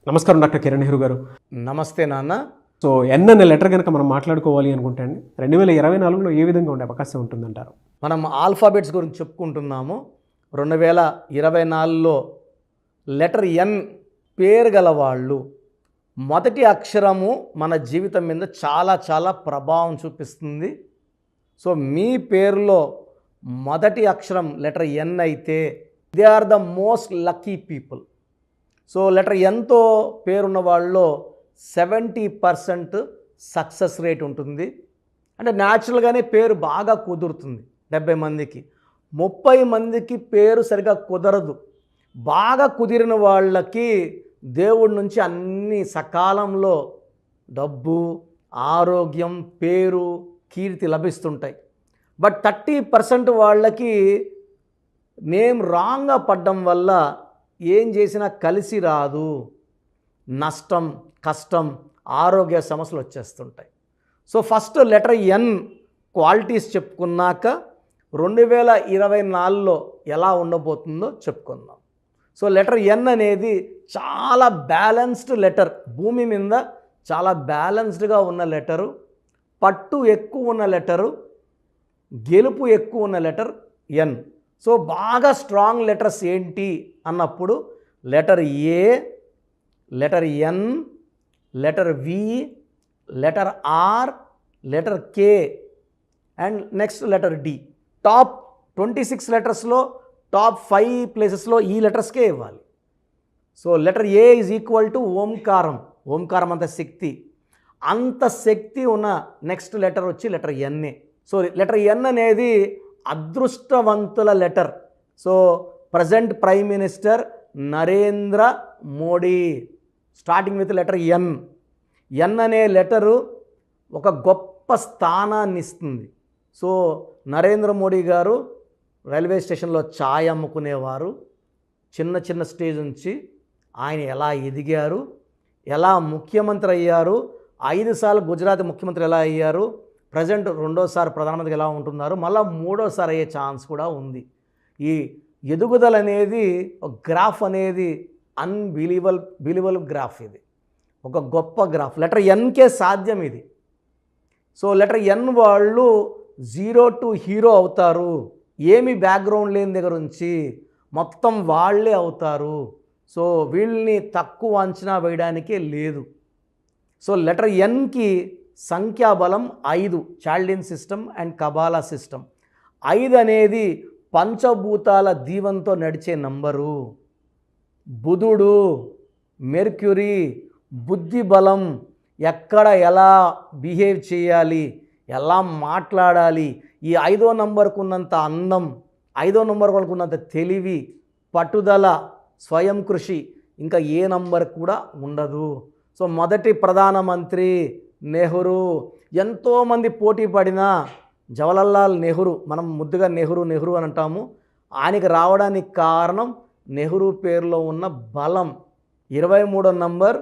నమస్కారం డాక్టర్ కిరణ్ నెహ్రూ గారు. నమస్తే నాన్న. సో ఎన్ అనే లెటర్ కనుక మనం మాట్లాడుకోవాలి అనుకుంటే అండి 2024లో ఏ విధంగా ఉండే అవకాశం ఉంటుందంటారు? మనం ఆల్ఫాబెట్స్ గురించి చెప్పుకుంటున్నాము. 2024లో లెటర్ ఎన్ పేరు గల వాళ్ళు మొదటి అక్షరము మన జీవితం మీద చాలా ప్రభావం చూపిస్తుంది. సో మీ పేరులో మొదటి అక్షరం లెటర్ ఎన్ అయితే they are the most lucky people. So letter ఎన్తో పేరున్న వాళ్ళలో 70% సక్సెస్ రేట్ ఉంటుంది. అంటే న్యాచురల్గానే పేరు బాగా కుదురుతుంది. 70 మందికి 30 మందికి పేరు సరిగా కుదరదు. బాగా కుదిరిన వాళ్ళకి దేవుడి నుంచి అన్ని సకాలంలో డబ్బు, ఆరోగ్యం, పేరు, కీర్తి లభిస్తుంటాయి. బట్ 30% వాళ్ళకి నేమ్ రాంగ్గా పడ్డం వల్ల ఏం చేసినా కలిసి రాదు, నష్టం, కష్టం, ఆరోగ్య సమస్యలు వచ్చేస్తుంటాయి. So first letter N qualities చెప్పుకున్నాక 2024లో ఎలా ఉండబోతుందో చెప్పుకుందాం. సో లెటర్ ఎన్ అనేది చాలా బ్యాలెన్స్డ్ లెటర్. భూమి మీద చాలా బ్యాలెన్స్డ్గా ఉన్న లెటరు, పట్టు ఎక్కువ ఉన్న లెటరు, గెలుపు ఎక్కువ ఉన్న లెటర్ ఎన్. సో బాగా స్ట్రాంగ్ లెటర్స్ ఏంటి అన్నప్పుడు letter A, letter N, letter V, letter R, letter K and next letter D. Top 26 లెటర్స్లో టాప్ 5 ప్లేసెస్లో ఈ లెటర్స్కే ఇవ్వాలి. So letter A is equal to ఓంకారం. ఓంకారం అంత శక్తి, అంత శక్తి ఉన్న నెక్స్ట్ లెటర్ వచ్చి లెటర్ ఎన్ఏ. సో లెటర్ ఎన్ అనేది అదృష్టవంతుల letter. So present prime minister Narendra Modi starting with letter N. ఎన్ అనే లెటరు ఒక గొప్ప స్థానాన్ని ఇస్తుంది. సో నరేంద్ర మోడీ గారు రైల్వే స్టేషన్లో ఛాయ్ అమ్ముకునేవారు. చిన్న స్టేజ్ నుంచి ఆయన ఎలా ఎదిగారు, ఎలా ముఖ్యమంత్రి అయ్యారు, 5 సార్లు గుజరాత్ ముఖ్యమంత్రి ఎలా అయ్యారు, ప్రజెంట్ 2వ ప్రధానమంత్రి ఎలా ఉంటున్నారు, మళ్ళీ 3వసారి అయ్యే ఛాన్స్ కూడా ఉంది. ఈ ఎదుగుదల అనేది ఒక గ్రాఫ్ అనేది బిలీవబుల్ గ్రాఫ్. ఇది ఒక గొప్ప గ్రాఫ్. లెటర్ ఎన్కే సాధ్యం ఇది. సో లెటర్ ఎన్ వాళ్ళు 0 to హీరో అవుతారు. ఏమి బ్యాక్గ్రౌండ్ లేని దగ్గర నుంచి మొత్తం వాళ్ళే అవుతారు. సో వీళ్ళని తక్కువ అంచనా వేయడానికే లేదు. సో లెటర్ ఎన్కి సంఖ్యాబలం 5, Chaldean system and Kabbalah system. 5 అనేది పంచభూతాల దీవంతో నడిచే నంబరు. బుధుడు, మెర్క్యూరీ, బుద్ధి బలం, ఎక్కడ ఎలా బిహేవ్ చేయాలి, ఎలా మాట్లాడాలి, ఈ 5వ నంబర్కు ఉన్నంత అందం, 5వ నంబర్ వాళ్ళకు ఉన్నంత తెలివి, పట్టుదల, స్వయం కృషి ఇంకా ఏ నంబర్ కూడా ఉండదు. సో మొదటి ప్రధానమంత్రి నెహ్రూ. ఎంతోమంది పోటీ పడిన జవహర్లాల్ నెహ్రూ, మనం ముద్దుగా నెహ్రూ అని అంటాము, ఆయనకి రావడానికి కారణం నెహ్రూ పేరులో ఉన్న బలం. 23వ నంబర్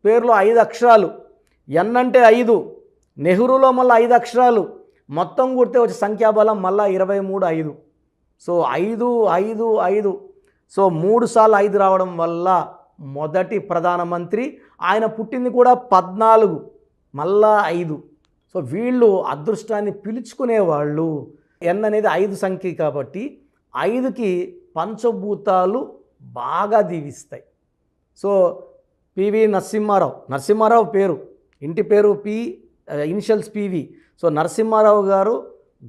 పేరులో 5 అక్షరాలు. ఎన్ అంటే 5, నెహ్రూలో మళ్ళీ 5 అక్షరాలు, మొత్తం కూడితే వచ్చే సంఖ్యాబలం మళ్ళీ 23, 5. సో 5. సో 3 సార్లు 5 రావడం వల్ల మొదటి ప్రధానమంత్రి. ఆయన పుట్టింది కూడా 14, మళ్ళా 5. సో వీళ్ళు అదృష్టాన్ని పిలుచుకునేవాళ్ళు. ఎన్ అనేది 5 సంఖ్య కాబట్టి 5కి పంచభూతాలు బాగా దీవిస్తాయి. సో పివి నరసింహారావు పేరు, ఇంటి పేరు ఇనిషియల్స్ పివి. సో నరసింహారావు గారు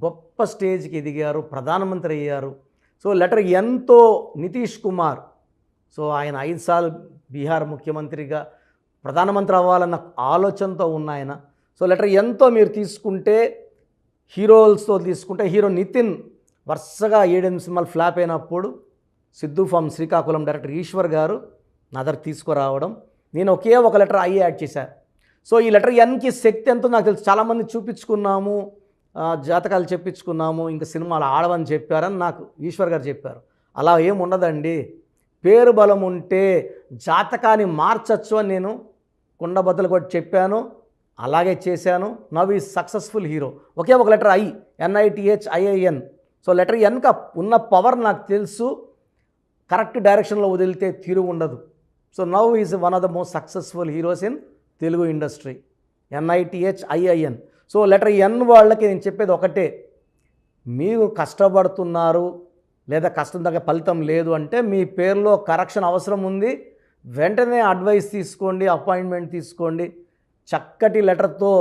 గొప్ప స్టేజ్కి ఎదిగారు, ప్రధానమంత్రి అయ్యారు. సో లెటర్ ఎన్తో నితీష్ కుమార్. సో ఆయన 5 సార్లు బీహార్ ముఖ్యమంత్రిగా ప్రధానమంత్రి అవ్వాలన్న ఆలోచనతో ఉన్న ఆయన. సో లెటర్ ఎన్తో మీరు తీసుకుంటే హీరోస్తో తీసుకుంటే హీరో నితిన్ వరుసగా 7 సినిమాలు ఫ్లాప్ అయినప్పుడు సిద్ధు ఫామ్ శ్రీకాకుళం డైరెక్టర్ ఈశ్వర్ గారు నా దగ్గర తీసుకురావడం, నేను ఒకే ఒక లెటర్ ఐ యాడ్ చేశాను. సో ఈ లెటర్ ఎన్కి శక్తి ఎంతో నాకు తెలుసు. చాలామంది చూపించుకున్నాము, జాతకాలు చెప్పించుకున్నాము, ఇంకా సినిమాలు ఆడవని చెప్పారని నాకు ఈశ్వర్ గారు చెప్పారు. అలా ఏం ఉండదండి. పేరు బలం ఉంటే జాతకాన్ని మార్చచ్చు అని నేను కుండబద్దలు కొట్టి చెప్పాను, అలాగే చేశాను. Now is successful hero. ఒకే ఒక letter I, NITHIIN. So letter ఎన్క ఉన్న పవర్ నాకు తెలుసు. కరెక్ట్ డైరెక్షన్లో వదిలితే తిరుగు ఉండదు. So now is one of the most successful heroes in Telugu industry. NITHIIN. So letter N వాళ్ళకి నేను చెప్పేది ఒకటే, మీరు కష్టపడుతున్నారు లేదా కష్టం తగ్గ ఫలితం లేదు అంటే మీ పేరులో కరెక్షన్ అవసరం ఉంది, వెంటనే అడ్వైస్ తీసుకోండి, అపాయింట్మెంట్ తీసుకోండి. చక్కటి లెటర్తో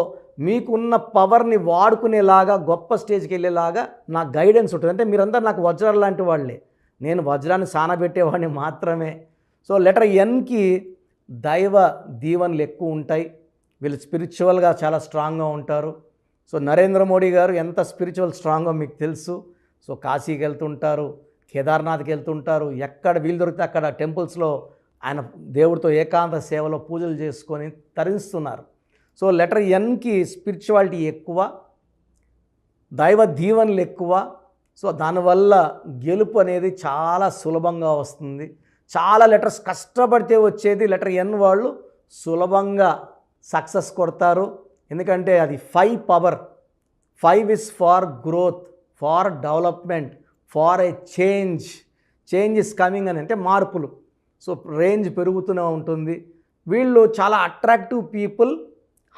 మీకున్న పవర్ని వాడుకునేలాగా గొప్ప స్టేజ్కి వెళ్ళేలాగా నా గైడెన్స్ ఉంటుంది. అంటే మీరందరూ నాకు వజ్రాలు లాంటి వాళ్ళే, నేను వజ్రాన్ని సానబెట్టేవాడిని మాత్రమే. సో లెటర్ ఎన్కి దైవ దీవెనలు ఎక్కువ ఉంటాయి, వీళ్ళు స్పిరిచువల్గా చాలా స్ట్రాంగ్గా ఉంటారు. సో నరేంద్ర మోడీ గారు ఎంత స్పిరిచువల్ స్ట్రాంగో మీకు తెలుసు. సో కాశీకి వెళ్తుంటారు, కేదార్నాథ్కి వెళ్తుంటారు, ఎక్కడ వీలు దొరికితే అక్కడ టెంపుల్స్లో ఆయన దేవుడితో ఏకాంత సేవలో పూజలు చేసుకొని తరిస్తున్నారు. సో లెటర్ ఎన్కి స్పిరిచువాలిటీ ఎక్కువ, దైవ దీవెనలు ఎక్కువ. సో దానివల్ల గెలుపు అనేది చాలా సులభంగా వస్తుంది. చాలా లెటర్స్ కష్టపడితే వచ్చేది లెటర్ ఎన్ వాళ్ళు సులభంగా సక్సెస్ కొడతారు. ఎందుకంటే అది 5 power. 5 is for growth, for development, for a change. Change is coming అని అంటే మార్పులు. సో రేంజ్ పెరుగుతూనే ఉంటుంది. వీళ్ళు చాలా attractive people,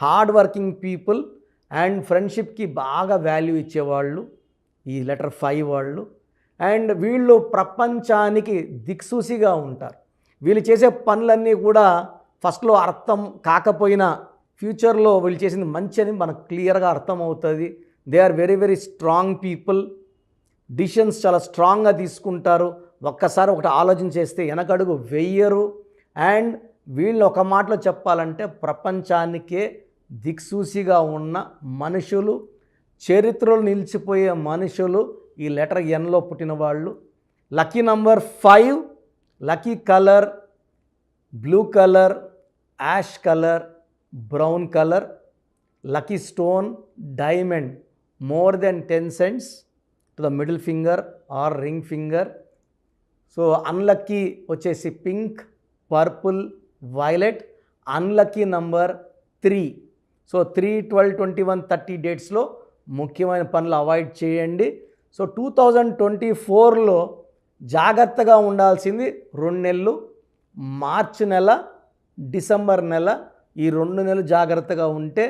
hard working people and ఫ్రెండ్షిప్కి బాగా వాల్యూ ఇచ్చేవాళ్ళు ఈ లెటర్ 5 వాళ్ళు. అండ్ వీళ్ళు ప్రపంచానికి దిక్సూసిగా ఉంటారు. వీళ్ళు చేసే పనులన్నీ కూడా ఫస్ట్లో అర్థం కాకపోయినా ఫ్యూచర్లో వీళ్ళు చేసింది మంచి అని మనకు క్లియర్గా అర్థమవుతుంది. They are very very strong people. Decisions చాలా స్ట్రాంగ్గా తీసుకుంటారు. ఒక్కసారి ఒకటి ఆలోచన చేస్తే వెనకడుగు వెయ్యరు. అండ్ వీళ్ళు ఒక మాటలో చెప్పాలంటే ప్రపంచానికే దిక్సూసిగా ఉన్న మనుషులు, చరిత్రలో నిలిచిపోయే మనుషులు ఈ లెటర్ ఎన్లో పుట్టిన వాళ్ళు. Lucky number 5, lucky colour blue colour, ash colour, brown colour. Lucky stone diamond, more than 10 cents to the middle finger or ring finger. So unlucky వచ్చేసి pink, purple, violet. Unlucky number 3. So 3, 12, 21, 30 డేట్స్లో ముఖ్యమైన పనులు avoid చేయండి. So 2024లో జాగ్రత్తగా ఉండాల్సింది 2 నెలలు, మార్చి నెల, December నెల. ఈ 2 నెలలు జాగ్రత్తగా ఉంటే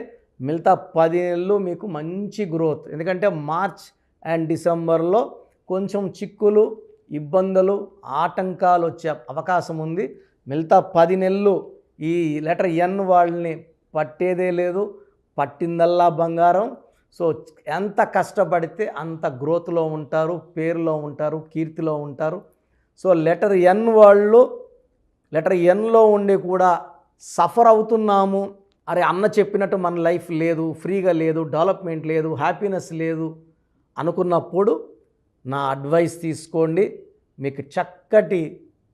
మిగతా 10 నెలలు మీకు మంచి గ్రోత్. ఎందుకంటే మార్చ్ అండ్ డిసెంబర్లో కొంచెం చిక్కులు, ఇబ్బందులు, ఆటంకాలు వచ్చే అవకాశం ఉంది. మిగతా 10 నెలలు ఈ లెటర్ ఎన్ వాళ్ళని పట్టేదే లేదు, పట్టిందల్లా బంగారం. సో ఎంత కష్టపడితే అంత గ్రోత్లో ఉంటారు, పేరులో ఉంటారు, కీర్తిలో ఉంటారు. సో లెటర్ ఎన్ వాళ్ళు లెటర్ ఎన్లో ఉండి కూడా సఫర్ అవుతున్నాము, అరే అన్న చెప్పినట్టు మన లైఫ్ లేదు, ఫ్రీగా లేదు, డెవలప్మెంట్ లేదు, హ్యాపీనెస్ లేదు అనుకున్నప్పుడు నా అడ్వైస్ తీసుకోండి. మీకు చక్కటి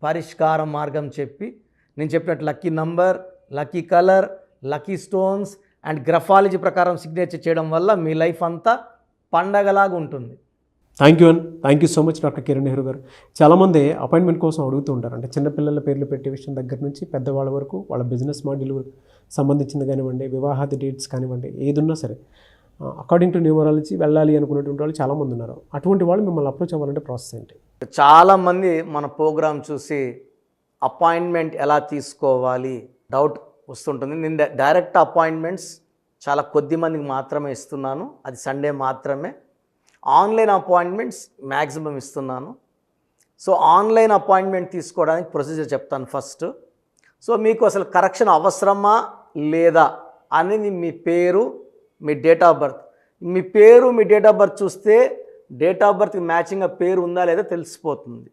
పరిష్కార మార్గం చెప్పి నేను చెప్పినట్టు lucky number, lucky colour, lucky stones and graphology ప్రకారం సిగ్నేచర్ చేయడం వల్ల మీ లైఫ్ అంతా పండగలాగా ఉంటుంది. Thank you so much doctor Kiran Nehru గారు. చాలామంది అపాయింట్మెంట్ కోసం అడుగుతూ ఉంటారు. అంటే చిన్నపిల్లల పేర్లు పెట్టే విషయం దగ్గర నుంచి పెద్దవాళ్ళ వరకు, వాళ్ళ బిజినెస్ మాడ్యూల్ సంబంధించింది కానివ్వండి, వివాహాది డేట్స్ కానివ్వండి, ఏదున్నా సరే అకార్డింగ్ టు న్యూమరాలజీ వెళ్ళాలి అనుకునేటువంటి వాళ్ళు చాలామంది ఉన్నారు. అటువంటి వాళ్ళు మిమ్మల్ని అప్రోచ్ అవ్వాలంటే ప్రాసెస్ ఏంటి? చాలామంది మన ప్రోగ్రామ్ చూసి అపాయింట్మెంట్ ఎలా తీసుకోవాలి డౌట్ వస్తుంటుంది. నేను డైరెక్ట్ అపాయింట్మెంట్స్ చాలా కొద్ది మందికి మాత్రమే ఇస్తున్నాను, అది సండే మాత్రమే. ఆన్లైన్ అపాయింట్మెంట్స్ మ్యాక్సిమం ఇస్తున్నాను. సో ఆన్లైన్ అపాయింట్మెంట్ తీసుకోవడానికి ప్రొసీజర్ చెప్తాను ఫస్ట్. సో మీకు అసలు కరెక్షన్ అవసరమా లేదా అనేది మీ పేరు, మీ డేట్ ఆఫ్ బర్త్. మీ పేరు, మీ డేట్ ఆఫ్ బర్త్ చూస్తే డేట్ ఆఫ్ బర్త్కి మ్యాచింగ్గా పేరు ఉందా లేదా తెలిసిపోతుంది.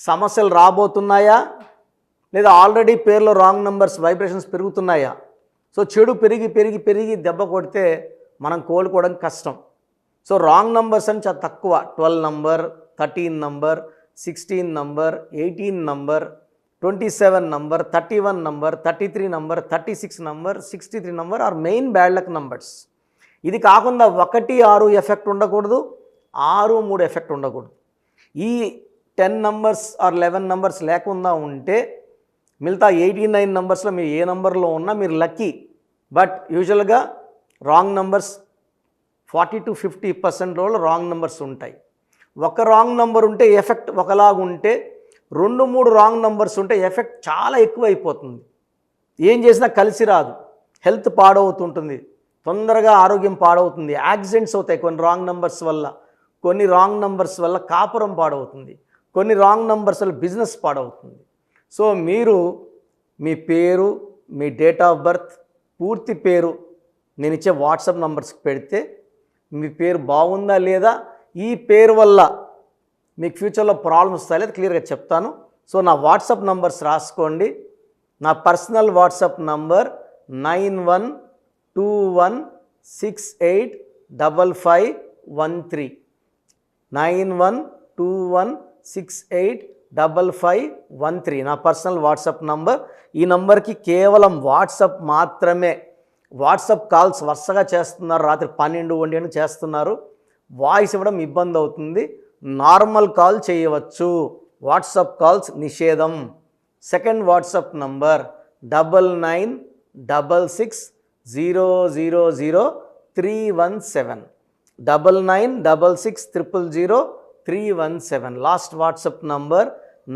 సమస్యలు రాబోతున్నాయా లేదా ఆల్రెడీ పేరులో రాంగ్ నెంబర్స్ వైబ్రేషన్స్ పెరుగుతున్నాయా? సో చెడు పెరిగి పెరిగి పెరిగి దెబ్బ కొడితే మనం కోలుకోవడం కష్టం. సో రాంగ్ నంబర్స్ అని చాలా తక్కువ. 12 number, 13 number, 16 number, 18 number, 27 number, 31 number, 33 number, 36 number, 63 number are main bad luck numbers. ఇది కాకుండా 1, 6 ఎఫెక్ట్ ఉండకూడదు, 6, 3 ఎఫెక్ట్ ఉండకూడదు. ఈ 10 నంబర్స్ ఆర్ 11 నంబర్స్ లేకుండా ఉంటే మిగతా 89 నంబర్స్లో మీరు ఏ నంబర్లో ఉన్నా మీరు లక్కీ. బట్ యూజువల్గా wrong numbers 40 to 50% wrong numbers ఉంటాయి. ఒక రాంగ్ నెంబర్ ఉంటే ఎఫెక్ట్ ఒకలాగా ఉంటే 2-3 రాంగ్ నంబర్స్ ఉంటే ఎఫెక్ట్ చాలా ఎక్కువ అయిపోతుంది. ఏం చేసినా కలిసి రాదు, హెల్త్ పాడవుతుంటుంది, తొందరగా ఆరోగ్యం పాడవుతుంది, యాక్సిడెంట్స్ అవుతాయి కొన్ని రాంగ్ నంబర్స్ వల్ల, కొన్ని రాంగ్ నంబర్స్ వల్ల కాపురం పాడవుతుంది, కొన్ని రాంగ్ నంబర్స్ వల్ల బిజినెస్ పాడవుతుంది. సో మీరు మీ పేరు, మీ డేట్ ఆఫ్ బర్త్, పూర్తి పేరు నేను ఇచ్చే వాట్సాప్ నంబర్స్కి పెడితే మీ పేరు బాగుందా లేదా, ఈ పేరు వల్ల మీకు ఫ్యూచర్లో ప్రాబ్లమ్స్ వస్తాయి లేదా క్లియర్గా చెప్తాను. సో నా వాట్సాప్ నంబర్స్ రాసుకోండి. నా పర్సనల్ వాట్సాప్ నంబర్ 9121685513 9121685513 నా పర్సనల్ వాట్సాప్ నంబర్. ఈ నంబర్కి కేవలం వాట్సాప్ మాత్రమే. వాట్సాప్ కాల్స్ వరుసగా చేస్తున్నారు, రాత్రి 12-1 చేస్తున్నారు, వాయిస్ ఇవ్వడం ఇబ్బంది అవుతుంది. నార్మల్ కాల్ చేయవచ్చు, వాట్సాప్ కాల్స్ నిషేధం. Second WhatsApp number 9966000317 9966000317. Last WhatsApp number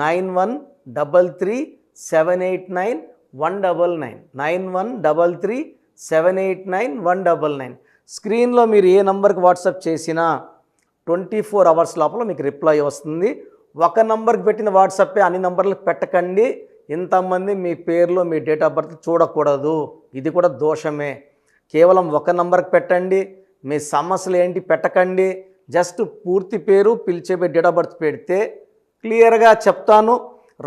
9133789199 9133789199. స్క్రీన్లో మీరు ఏ నంబర్కి వాట్సాప్ చేసినా 24 అవర్స్ లోపల మీకు రిప్లై వస్తుంది. ఒక నంబర్కి పెట్టిన వాట్సాపే అన్ని నంబర్లకు పెట్టకండి. ఇంతమంది మీ పేర్లు, మీ డేట్ ఆఫ్ బర్త్ చూడకూడదు, ఇది కూడా దోషమే. కేవలం ఒక నంబర్కి పెట్టండి, మీ సమస్యలు ఏంటి పెట్టకండి. జస్ట్ పూర్తి పేరు, పిలిచే డేట్ ఆఫ్ బర్త్ పెడితే క్లియర్గా చెప్తాను.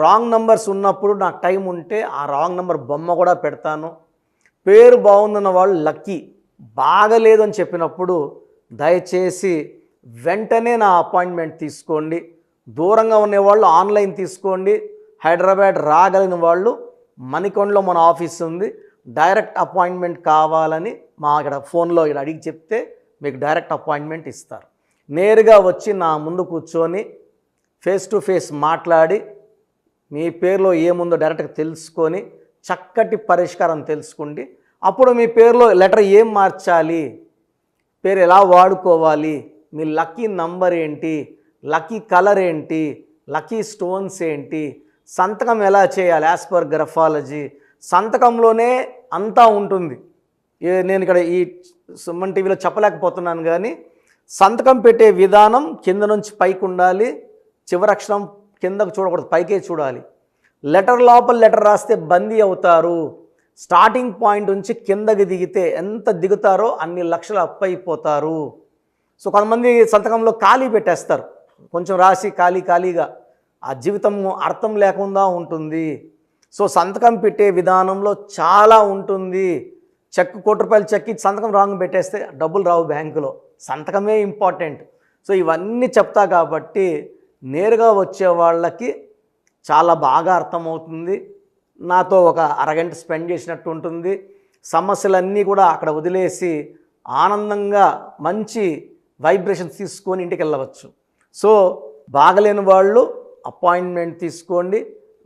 రాంగ్ నంబర్స్ ఉన్నప్పుడు నాకు టైం ఉంటే ఆ రాంగ్ నంబర్ బొమ్మ కూడా పెడతాను. పేరు బాగుందన్న వాళ్ళు లక్కీ, బాగలేదు అని చెప్పినప్పుడు దయచేసి వెంటనే నా అపాయింట్మెంట్ తీసుకోండి. దూరంగా ఉండేవాళ్ళు ఆన్లైన్ తీసుకోండి. హైదరాబాద్ రాగలిగిన వాళ్ళు మణికొండలో మన ఆఫీస్ ఉంది. డైరెక్ట్ అపాయింట్మెంట్ కావాలని మా ఇక్కడ ఫోన్లో ఇక్కడ అడిగి చెప్తే మీకు డైరెక్ట్ అపాయింట్మెంట్ ఇస్తారు. నేరుగా వచ్చి నా ముందు కూర్చొని ఫేస్ టు ఫేస్ మాట్లాడి మీ పేరులో ఏముందో డైరెక్ట్గా తెలుసుకొని చక్కటి పరిష్కారం తెలుసుకోండి. అప్పుడు మీ పేరులో లెటర్ ఏం మార్చాలి, పేరు ఎలా వాడుకోవాలి, మీ లక్కీ నంబర్ ఏంటి, లక్కీ కలర్ ఏంటి, లక్కీ స్టోన్స్ ఏంటి, సంతకం ఎలా చేయాలి యాజ్ పర్ గ్రఫాలజీ, సంతకంలోనే అంతా ఉంటుంది. నేను ఇక్కడ ఈ సుమన్ టీవీలో చెప్పలేకపోతున్నాను కానీ సంతకం పెట్టే విధానం కింద నుంచి పైకి ఉండాలి, చివరి అక్షరం కిందకు చూడకూడదు, పైకే చూడాలి. లెటర్ లోపల లెటర్ రాస్తే బందీ అవుతారు. స్టార్టింగ్ పాయింట్ నుంచి కిందకి దిగితే ఎంత దిగుతారో అన్ని లక్షలు అప్పైపోతారు. సో కొంతమంది సంతకంలో ఖాళీ పెట్టేస్తారు, కొంచెం రాసి ఖాళీగా ఆ జీవితం అర్థం లేకుండా ఉంటుంది. సో సంతకం పెట్టే విధానంలో చాలా ఉంటుంది. చెక్ ₹1 చెక్ ఇచ్చి సంతకం రాంగ్ పెట్టేస్తే డబ్బులు రావు బ్యాంకులో, సంతకమే ఇంపార్టెంట్. సో ఇవన్నీ చెప్తా కాబట్టి నేరుగా వచ్చే వాళ్ళకి చాలా బాగా అర్థమవుతుంది. నాతో ఒక అరగంట స్పెండ్ చేసినట్టు ఉంటుంది. సమస్యలన్నీ కూడా అక్కడ వదిలేసి ఆనందంగా మంచి వైబ్రేషన్స్ తీసుకొని ఇంటికి వెళ్ళవచ్చు. సో బాగలేని వాళ్ళు అపాయింట్మెంట్ తీసుకోండి.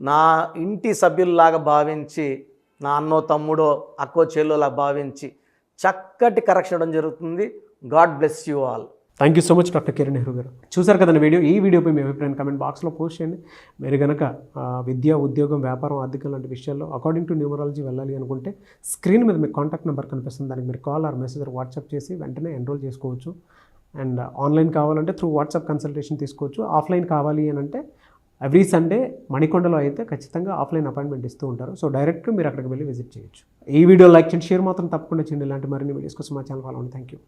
నా ఇంటి సభ్యుల్లాగా భావించి, నా అన్నో తమ్ముడో అక్కో చెల్లోలా భావించి చక్కటి కరెక్షన్ ఇవ్వడం జరుగుతుంది. God bless you all. Thank you so much doctor Kiran Nehru గారు. చూసారు కదండి వీడియో. ఈ వీడియోపై మీ అభిప్రాయం కమెంట్ బాక్స్లో పోస్ట్ చేయండి. మీరు కనుక విద్య, ఉద్యోగం, వ్యాపారం, ఆర్థికం లాంటి విషయాల్లో అకార్డింగ్ టు న్యూమరాలజీ వెళ్ళాలి అనుకుంటే స్క్రీన్ మీద మీకు కాంటాక్ట్ నెంబర్ కనిపిస్తుంది. దానికి మీరు కాల్ ఆర్ మెసేజ్ వాట్సాప్ చేసి వెంటనే ఎన్రోల్ చేసుకోవచ్చు. అండ్ ఆన్లైన్ కావాలంటే త్రూ వాట్సాప్ కన్సల్టేషన్ తీసుకోవచ్చు. ఆఫ్లైన్ కావాలి అని అంటే ఎవ్రీ సండే మణికొండలో అయితే ఖచ్చితంగా ఆఫ్లైన్ అపాయింట్మెంట్ ఇస్తూ ఉంటారు. సో డైరెక్ట్గా మీరు అక్కడికి వెళ్ళి విజిట్ చేయొచ్చు. ఈ వీడియో లైక్ చేయండి, షేర్ మాత్రం తప్పకుండా చేయండి. ఇలాంటి మరిన్ని వీడియోస్ కోసం మా ఛానల్ ఫాలో అవ్వండి. Thank you.